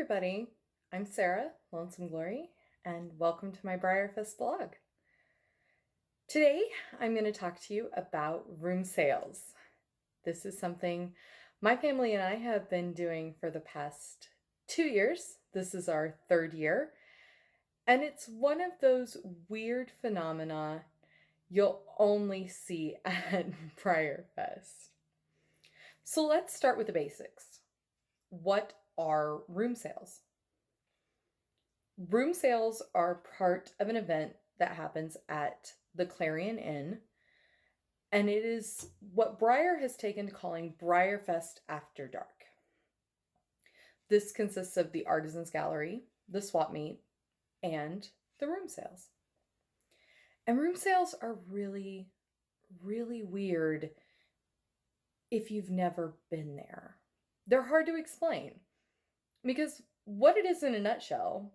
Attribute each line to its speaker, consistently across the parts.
Speaker 1: everybody, I'm Sarah, Lonesome Glory, and welcome to my BreyerFest blog. Today, I'm going to talk to you about room sales. This is something my family and I have been doing for the past 2 years. This is our third year, and it's one of those weird phenomena you'll only see at BreyerFest. So let's start with the basics. What are room sales? Room sales are part of an event that happens at the Clarion Inn, and it is what Breyer has taken to calling BreyerFest After Dark. This consists of the Artisans Gallery, the swap meet, and the room sales. And room sales are really, really weird if you've never been there. They're hard to explain because what it is in a nutshell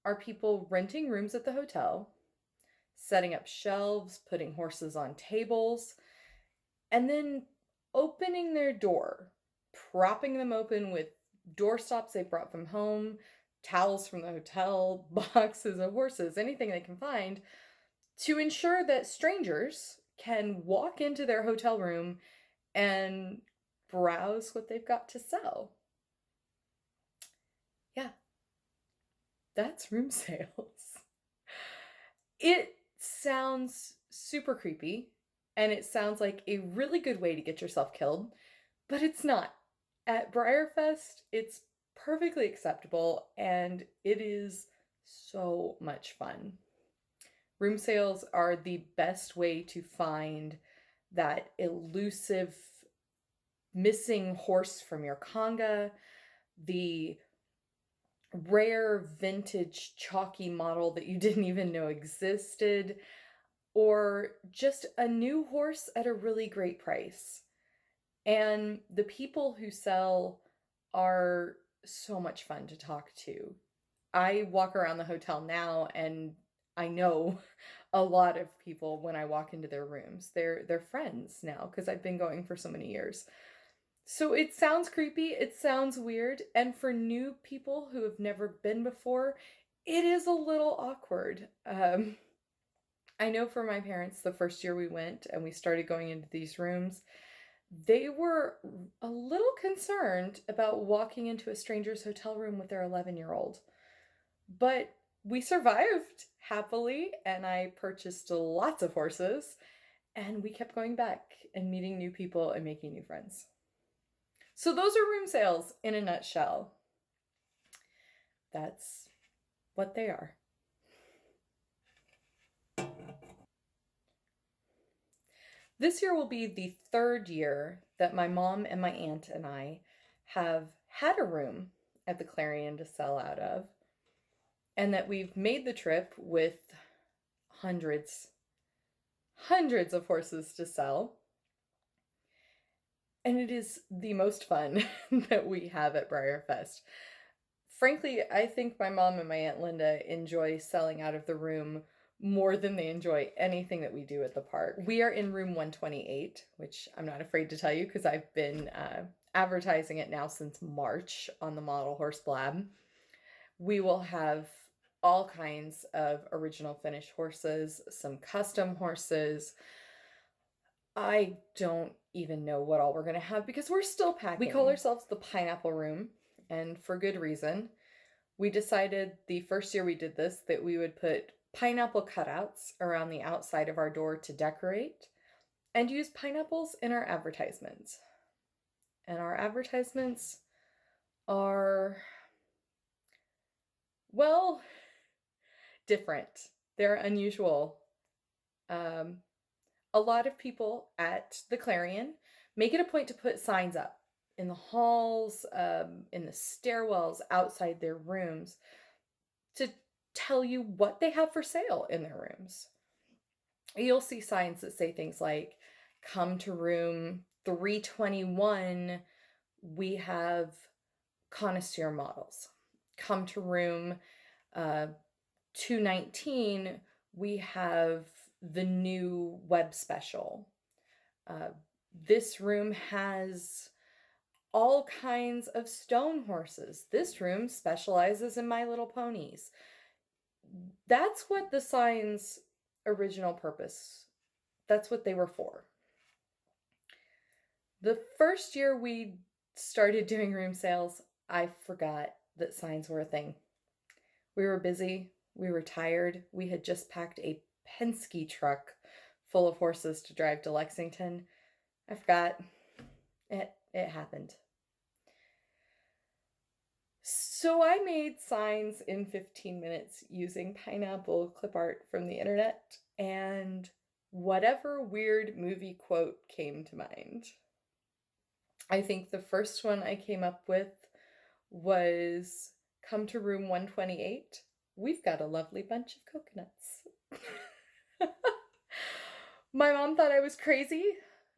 Speaker 1: are people renting rooms at the hotel, setting up shelves, putting horses on tables, and then opening their door, propping them open with doorstops they brought from home, towels from the hotel, boxes of horses, anything they can find, to ensure that strangers can walk into their hotel room and browse what they've got to sell. Yeah, that's room sales. It sounds super creepy, and it sounds like a really good way to get yourself killed, but it's not. At BreyerFest, it's perfectly acceptable, and it is so much fun. Room sales are the best way to find that elusive missing horse from your conga, the rare vintage chalky model that you didn't even know existed, or just a new horse at a really great price. And the people who sell are so much fun to talk to. I walk around the hotel now and I know a lot of people when I walk into their rooms. They're friends now because I've been going for so many years. So it sounds creepy, it sounds weird, and for new people who have never been before, it is a little awkward. I know for my parents, the first year we went and we started going into these rooms, they were a little concerned about walking into a stranger's hotel room with their 11-year-old. But we survived happily, and I purchased lots of horses, and we kept going back and meeting new people and making new friends. So those are room sales in a nutshell. That's what they are. This year will be the third year that my mom and my aunt and I have had a room at the Clarion to sell out of, and that we've made the trip with hundreds of horses to sell. And it is the most fun that we have at BreyerFest. Frankly, I think my mom and my Aunt Linda enjoy selling out of the room more than they enjoy anything that we do at the park. We are in room 128, which I'm not afraid to tell you because I've been advertising it now since March on the Model Horse Blab. We will have all kinds of original finished horses, some custom horses. I don't even know what all we're going to have because we're still packing. We call ourselves the Pineapple Room, and for good reason. We decided the first year we did this that we would put pineapple cutouts around the outside of our door to decorate and use pineapples in our advertisements. And our advertisements are, well, different. They're unusual. A lot of people at the Clarion make it a point to put signs up in the halls, in the stairwells outside their rooms to tell you what they have for sale in their rooms. You'll see signs that say things like, come to room 321, we have connoisseur models. Come to room 219, we have the new web special. This room has all kinds of stone horses. This room specializes in My Little Ponies. That's what the signs' original purpose, that's what they were for. The first year we started doing room sales, I forgot that signs were a thing. We were busy, we were tired, we had just packed a Penske truck full of horses to drive to Lexington. I forgot. It happened. So I made signs in 15 minutes using pineapple clip art from the internet and whatever weird movie quote came to mind. I think the first one I came up with was, "Come to room 128. We've got a lovely bunch of coconuts." My mom thought I was crazy.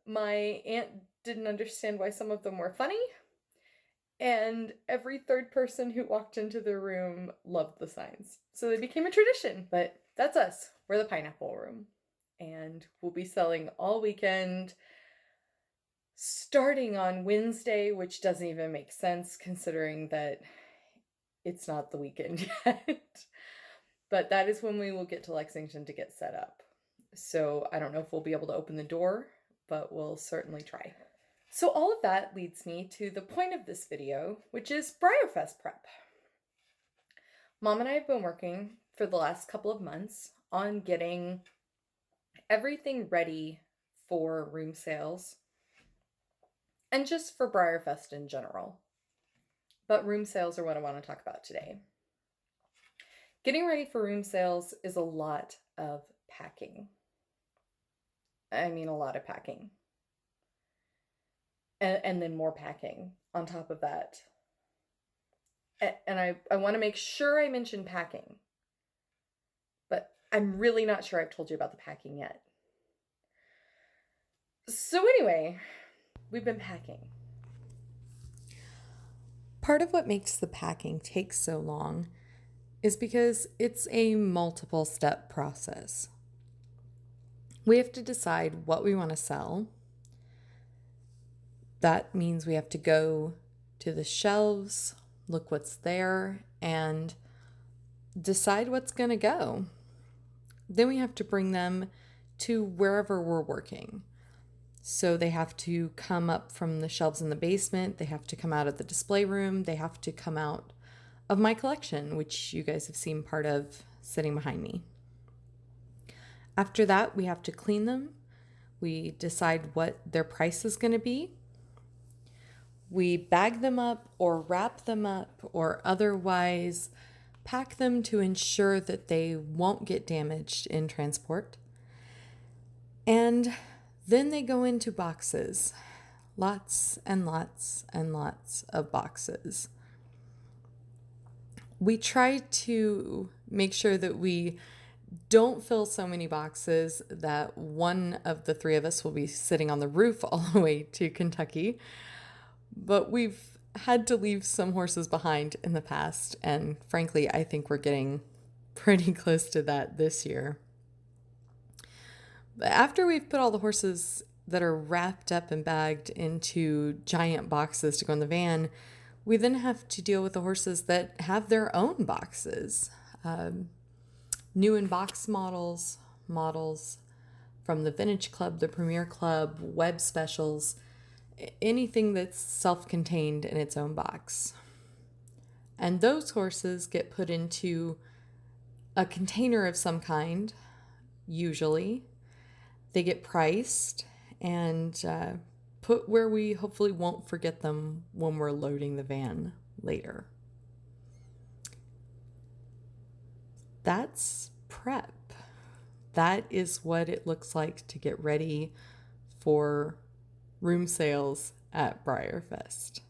Speaker 1: My aunt didn't understand why some of them were funny. And every third person who walked into the room loved the signs. So they became a tradition, but that's us. We're the pineapple room. And we'll be selling all weekend, starting on Wednesday, which doesn't even make sense considering that it's not the weekend yet. But that is when we will get to Lexington to get set up. So I don't know if we'll be able to open the door, but we'll certainly try. So all of that leads me to the point of this video, which is BreyerFest prep. Mom and I have been working for the last couple of months on getting everything ready for room sales and just for BreyerFest in general. But room sales are what I want to talk about today. Getting ready for room sales is a lot of packing. I mean, a lot of packing. And then more packing on top of that. And I want to make sure I mention packing. But I'm really not sure I've told you about the packing yet. So anyway, we've been packing.
Speaker 2: Part of what makes the packing take so long is because it's a multiple step process. We have to decide what we want to sell. That means we have to go to the shelves, look what's there, and decide what's going to go. Then we have to bring them to wherever we're working. So they have to come up from the shelves in the basement, they have to come out of the display room, they have to come out of my collection, which you guys have seen part of sitting behind me. After that, we have to clean them. We decide what their price is going to be. We bag them up or wrap them up or otherwise pack them to ensure that they won't get damaged in transport. And then they go into boxes. Lots and lots and lots of boxes. We try to make sure that we don't fill so many boxes that one of the three of us will be sitting on the roof all the way to Kentucky. But we've had to leave some horses behind in the past, and frankly, I think we're getting pretty close to that this year. But after we've put all the horses that are wrapped up and bagged into giant boxes to go in the van, we then have to deal with the horses that have their own boxes. New in box models from the Vintage Club, the Premier Club, web specials, anything that's self-contained in its own box. And those horses get put into a container of some kind, usually. They get priced and put where we hopefully won't forget them when we're loading the van later. That's prep. That is what it looks like to get ready for room sales at BreyerFest.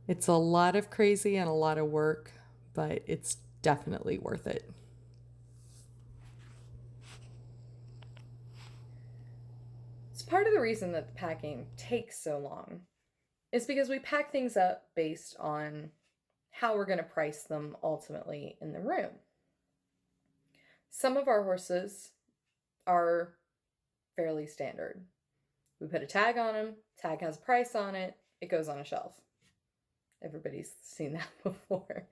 Speaker 2: It's a lot of crazy and a lot of work, but it's definitely worth it.
Speaker 1: So part of the reason that the packing takes so long is because we pack things up based on how we're going to price them ultimately in the room. Some of our horses are fairly standard. We put a tag on them, tag has a price on it, it goes on a shelf. Everybody's seen that before.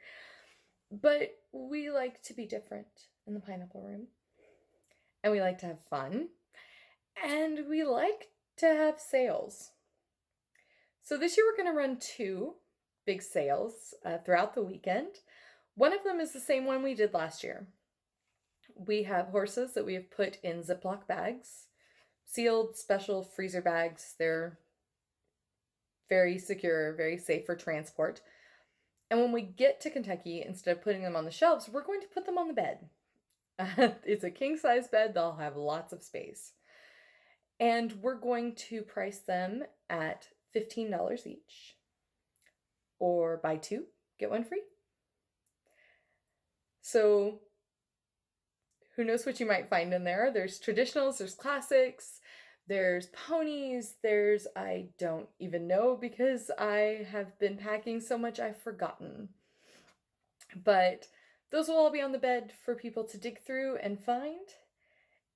Speaker 1: But we like to be different in the pineapple room. And we like to have fun. And we like to have sales. So this year we're going to run 2 big sales throughout the weekend. One of them is the same one we did last year. We have horses that we have put in Ziploc bags, sealed special freezer bags. They're very secure, very safe for transport. And when we get to Kentucky, instead of putting them on the shelves, we're going to put them on the bed. It's a king-size bed. They'll have lots of space. And we're going to price them at $15 each. Or buy 2, get 1 free. So who knows what you might find in there. There's traditionals, there's classics, there's ponies, there's, I don't even know because I have been packing so much I've forgotten. But those will all be on the bed for people to dig through and find.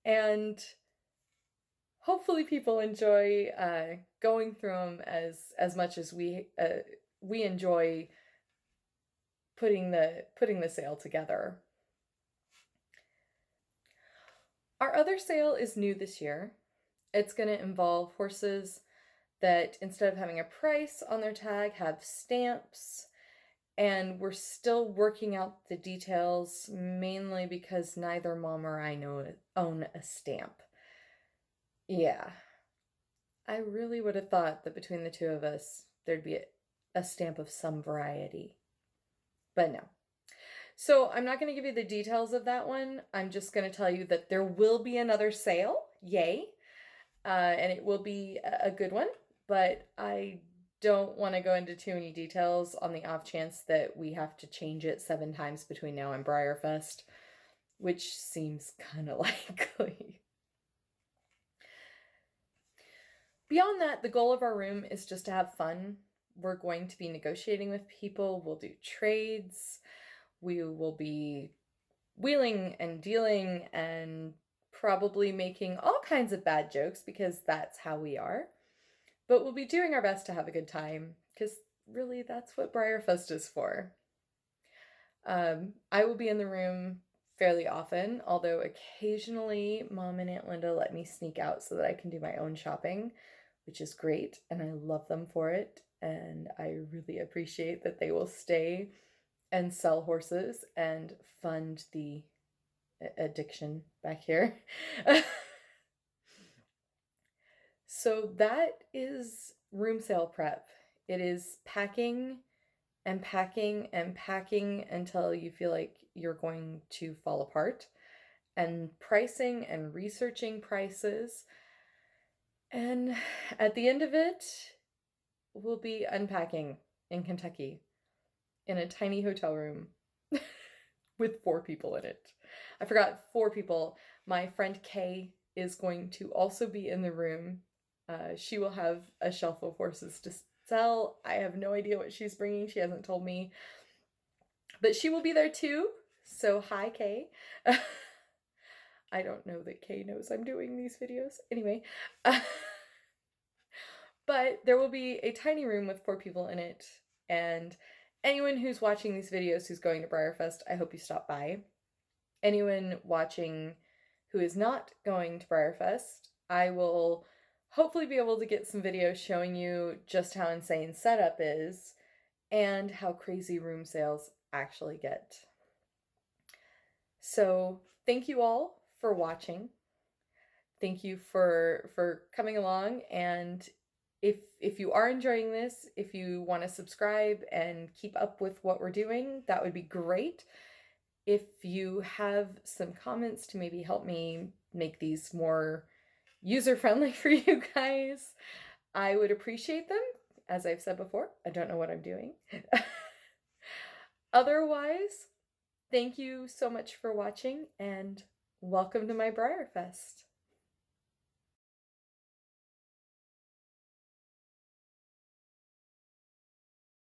Speaker 1: And hopefully people enjoy going through them as much as we enjoy putting the sale together. Our other sale is new this year. It's going to involve horses that instead of having a price on their tag have stamps, and we're still working out the details, mainly because neither Mom or I own a stamp. Yeah, I really would have thought that between the 2 of us there'd be a stamp of some variety, but no. So I'm not going to give you the details of that one. I'm just going to tell you that there will be another sale. Yay. And it will be a good one, but I don't want to go into too many details on the off chance that we have to change it 7 times between now and BreyerFest, which seems kind of likely. Beyond that, the goal of our room is just to have fun. We're going to be negotiating with people. We'll do trades. We will be wheeling and dealing and probably making all kinds of bad jokes because that's how we are. But we'll be doing our best to have a good time because really that's what BreyerFest is for. I will be in the room fairly often, although occasionally Mom and Aunt Linda let me sneak out so that I can do my own shopping, which is great, and I love them for it, and I really appreciate that they will stay and sell horses and fund the addiction back here. So that is room sale prep. It is packing and packing and packing until you feel like you're going to fall apart, and pricing and researching prices. And at the end of it, we'll be unpacking in Kentucky in a tiny hotel room with 4 people in it. I forgot 4 people. My friend Kay is going to also be in the room. She will have a shelf of horses to sell. I have no idea what she's bringing. She hasn't told me. But she will be there too. So hi, Kay. I don't know that Kay knows I'm doing these videos. Anyway. But there will be a tiny room with 4 people in it. And anyone who's watching these videos who's going to BreyerFest, I hope you stop by. Anyone watching who is not going to BreyerFest, I will hopefully be able to get some videos showing you just how insane setup is and how crazy room sales actually get. So thank you all for watching. Thank you for coming along, and if you are enjoying this, if you want to subscribe and keep up with what we're doing, that would be great. If you have some comments to maybe help me make these more user-friendly for you guys, I would appreciate them. As I've said before, I don't know what I'm doing. Otherwise, thank you so much for watching, and welcome to my BreyerFest.